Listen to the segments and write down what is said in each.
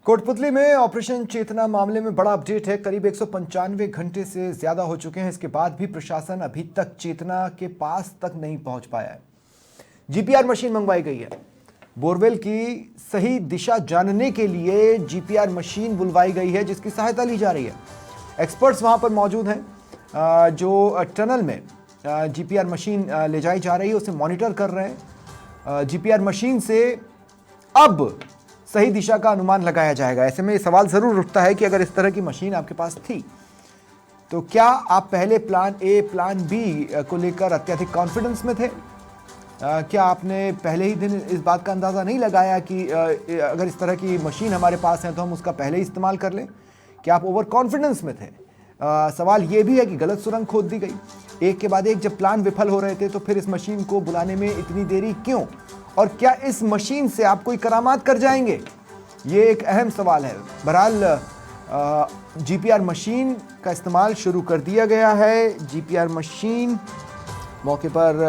कोटपुतली में ऑपरेशन चेतना मामले में बड़ा अपडेट है। करीब 195 घंटे से ज्यादा हो चुके हैं। इसके बाद भी प्रशासन अभी तक चेतना के पास तक नहीं पहुंच पाया है। जीपीआर मशीन मंगवाई गई है। बोरवेल की सही दिशा जानने के लिए जीपीआर मशीन बुलवाई गई है, जिसकी सहायता ली जा रही है। एक्सपर्ट्स वहां पर मौजूद हैं जो टनल में जीपीआर मशीन ले जाई जा रही है, उसे मॉनिटर कर रहे हैं। जीपीआर मशीन से अब सही दिशा का अनुमान लगाया जाएगा। ऐसे में ये सवाल जरूर उठता है कि अगर इस तरह की मशीन आपके पास थी तो क्या आप पहले प्लान ए प्लान बी को लेकर अत्यधिक कॉन्फिडेंस में थे? क्या आपने पहले ही दिन इस बात का अंदाज़ा नहीं लगाया कि अगर इस तरह की मशीन हमारे पास है तो हम उसका पहले ही इस्तेमाल कर लें? क्या आप ओवर कॉन्फिडेंस में थे? सवाल ये भी है कि गलत सुरंग खोद दी गई। एक के बाद एक जब प्लान विफल हो रहे थे तो फिर इस मशीन को बुलाने में इतनी देरी क्यों? और क्या इस मशीन से आप कोई करामात कर जाएंगे? ये एक अहम सवाल है। बहरहाल जीपीआर मशीन का इस्तेमाल शुरू कर दिया गया है। जीपीआर मशीन मौके पर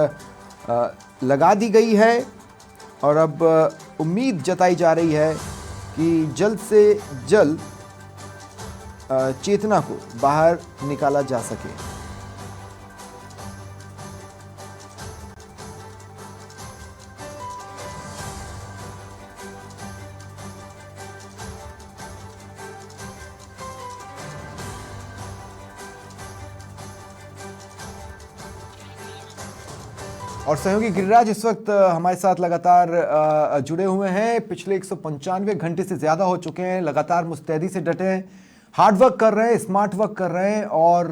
लगा दी गई है और अब उम्मीद जताई जा रही है कि जल्द से जल्द चेतना को बाहर निकाला जा सके। और सहयोगी गिरिराज इस वक्त हमारे साथ लगातार जुड़े हुए हैं। पिछले 195 घंटे से ज्यादा हो चुके हैं, लगातार मुस्तैदी से डटे हैं, हार्ड वर्क कर रहे हैं, स्मार्ट वर्क कर रहे हैं और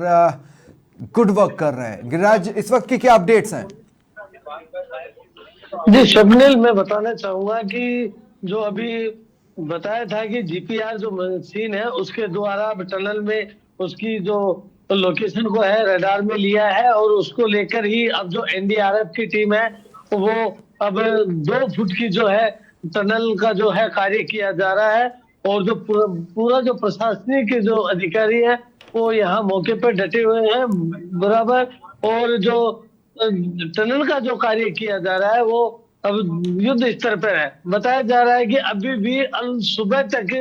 गुड वर्क कर रहे हैं। गिरिराज, इस वक्त के क्या अपडेट्स हैं? जी स्वप्निल, मैं बताना चाहूंगा कि जो अभी बताया था कि जीपीआर जो मशीन है उसके द्वारा अब टनल में उसकी जो लोकेशन को है रडार में लिया है और उसको लेकर ही अब जो एनडीआरएफ की टीम है वो अब 2 फुट की जो है टनल का जो है कार्य किया जा रहा है और जो पूरा जो प्रशासनिक जो अधिकारी है वो यहाँ मौके पर डटे हुए हैं बराबर। और जो टनल का जो कार्य किया जा रहा है वो अब युद्ध स्तर पर है। बताया जा रहा है कि अभी भी सुबह तक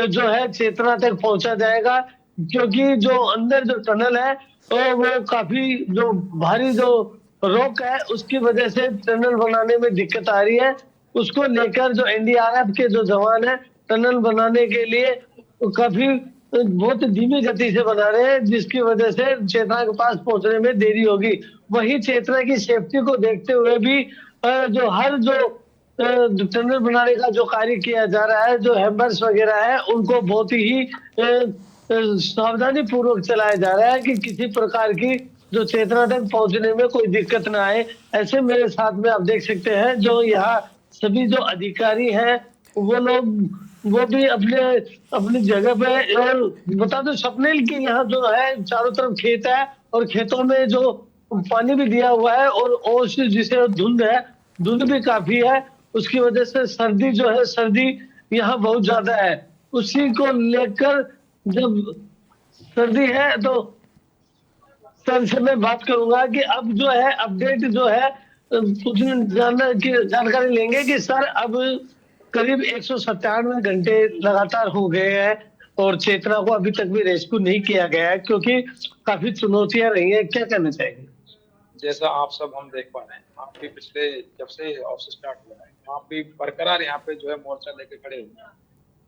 जो है चेतना तक पहुंचा जाएगा, क्योंकि जो अंदर जो टनल है वो काफी जो भारी जो रॉक है उसकी वजह से टनल बनाने में दिक्कत आ रही है। उसको लेकर जो एनडीआरएफ के जो जवान है टनल बनाने के लिए काफी बहुत धीमी गति से बना रहे हैं, जिसकी वजह से चेतना के पास पहुंचने में देरी होगी। वही चेतना की सेफ्टी को देखते हुए भी जो हर जो टनल बनाने का जो कार्य किया जा रहा है, जो हैमर्स वगैरह है उनको बहुत ही सावधानी पूर्वक चलाया जा रहा है कि किसी प्रकार की जो चेतना तक पहुंचने में कोई दिक्कत ना आए। ऐसे मेरे साथ में आप देख सकते हैं जो यहाँ सभी जो अधिकारी हैं वो लोग वो भी अपने अपनी जगह पे। और बता दो स्वप्निल की यहाँ जो है चारों तरफ खेत है और खेतों में जो पानी भी दिया हुआ है और ओस जिसे धुंध है, धुंध भी काफी है, उसकी वजह से सर्दी जो है सर्दी यहाँ बहुत ज्यादा है। उसी को लेकर जब सर्दी है तो सर से मैं बात करूंगा कि अब जो है अपडेट जो है कुछ जानकारी लेंगे कि सर अब करीब 197 घंटे लगातार हो गए हैं और चेतना को अभी तक भी रेस्क्यू नहीं किया गया है, क्योंकि काफी चुनौतियां रही हैं। क्या कहना चाहेंगे? जैसा आप सब हम देख पा रहे हैं, आप भी पिछले जब से ऑफिस स्टार्ट हुआ है आप भी बरकरार यहाँ पे जो है मोर्चा लेके खड़े हुए हैं।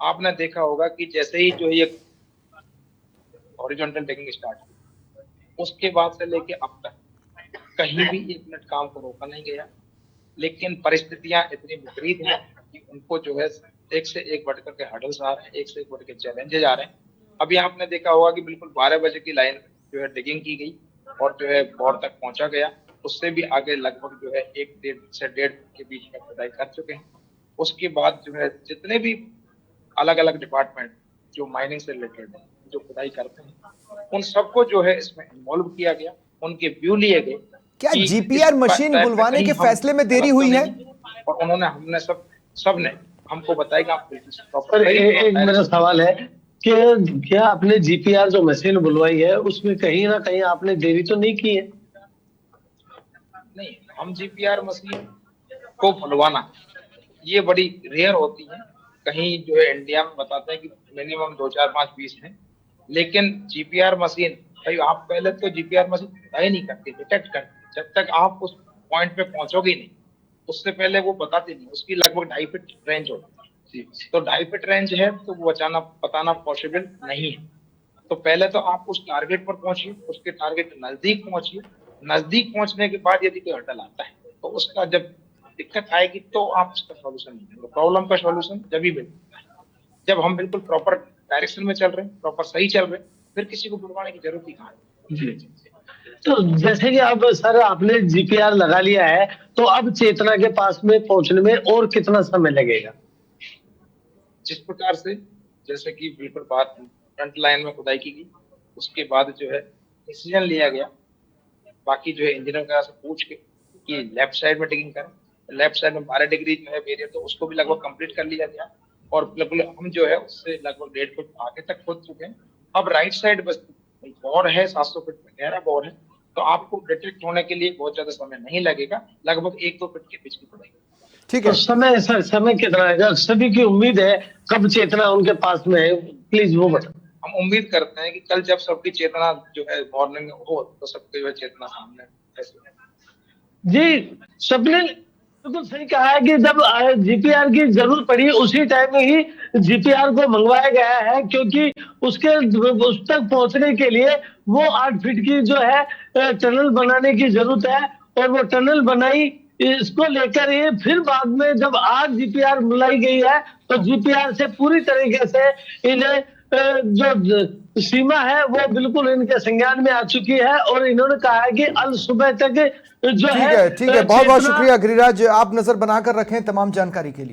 आपने देखा होगा कि जैसे ही जो ये हॉरिजॉन्टल टेकिंग स्टार्ट हुई उसके बाद से लेके अब तक कहीं भी 1 मिनट काम को रोका नहीं गया, लेकिन परिस्थितियां इतनी विपरीत हैं कि उनको जो है एक से एक बढ़ करके हर्डल्स आ रहे हैं, एक से एक बढ़ के चैलेंजेस आ रहे हैं। अभी आपने देखा होगा कि बिल्कुल 12 बजे की लाइन जो है डिगिंग की गई और जो है बोर तक पहुंचा गया। उससे भी आगे लगभग जो है 1 से 1.5 के बीच में खुदाई कर चुके हैं। उसके बाद जो है जितने भी अलग अलग डिपार्टमेंट जो माइनिंग से रिलेटेड है, जो खुदाई करते हैं, उन सबको जो है इसमें इन्वॉल्व किया गया, उनके व्यू लिए गए। क्या जीपीआर मशीन बुलवाने के फैसले में देरी हुई है? और उन्होंने हमने सबने हमको बताया एक मेरा सवाल है कि क्या आपने जीपीआर जो मशीन बुलवाई है उसमें कहीं ना कहीं आपने देरी तो नहीं की है? नहीं, हम जीपीआर मशीन को बुलवाना ये बड़ी रेयर होती है कहीं जो है इंडिया में बताते हैं कि मिनिमम 2, 4, 5, 20 हैं, लेकिन जीपीआर मशीन, भाई आप पहले तो जीपीआर मशीन तय नहीं करती, डिटेक्ट करती, जब तक आप उस पॉइंट पे पहुंचोगे नहीं उससे पहले वो बताती नहीं। उसकी लगभग 2.5 फीट रेंज होती है, तो 2.5 फीट रेंज है तो वो बताना पॉसिबल नहीं है। तो पहले तो आप उस टारगेट पर पहुंचिए, उसके टारगेट के नजदीक पहुंचिए, नजदीक पहुंचने के बाद यदि कोई हर्डल आता है तो उसका जब दिक्कत आएगी तो आप उसका सॉल्यूशन ढूंढेंगे। प्रॉब्लम का सॉल्यूशन जब ही मिलता है जब हम बिल्कुल प्रॉपर डायरेक्शन में चल रहे हैं, प्रॉपर सही चल रहे हैं, फिर किसी को बुलवाने की जरूरत ही कहाँ है। जी। तो जैसे कि अब सर आपने जीपीआर लगा लिया है, तो अब चेतना के पास में पहुंचने में और कितना समय लगेगा? जिस प्रकार से जैसे कि बिल्कुल बात फ्रंट लाइन में खुदाई की गई, उसके बाद जो है डिसीजन लिया गया, बाकी जो है इंजीनियर का से पूछ के कि लेफ्ट साइड में डिगिंग करें, लेफ्ट साइड में 12 डिग्री जो है वेरिएट, तो उसको भी लगभग कंप्लीट कर लिया गया और बिल्कुल हम जो है उससे लगभग 1.5 फुट आगे तक खोद चुके हैं। अब राइट साइड बस बोर है, 700 फीट में गहरा बोर है, तो आपको डिटेक्ट होने के लिए बहुत ज्यादा समय नहीं लगेगा, लगभग 1-2 फीट के बीच की पड़ेगी। ठीक तो है। समय सर, समय कितना है? सभी की उम्मीद है कब चेतना उनके पास में है, प्लीज वो बताओ। हम उम्मीद करते हैं कि कल जब सबकी चेतना जो है मॉर्निंग में हो तो सबकी वह चेतना सामने ऐसे जी, सबने बिल्कुल सही कहा है कि जब जीपीआर की जरूरत पड़ी उसी टाइम में ही जीपीआर को मंगवाया गया है, क्योंकि उसके उस तक पहुंचने के लिए वो 8 फीट की जो है टनल बनाने की जरूरत है, और वो टनल बनाई। इसको लेकर ये फिर बाद में जब आज जीपीआर बुलाई गई है तो जीपीआर से पूरी तरीके से इन्हें जो सीमा है वो बिल्कुल इनके संज्ञान में आ चुकी है, और इन्होंने कहा है कि अल सुबह तक जो ठीक है, ठीक है। बहुत बहुत चेतना शुक्रिया गिरिराज, आप नजर बनाकर रखें तमाम जानकारी के लिए।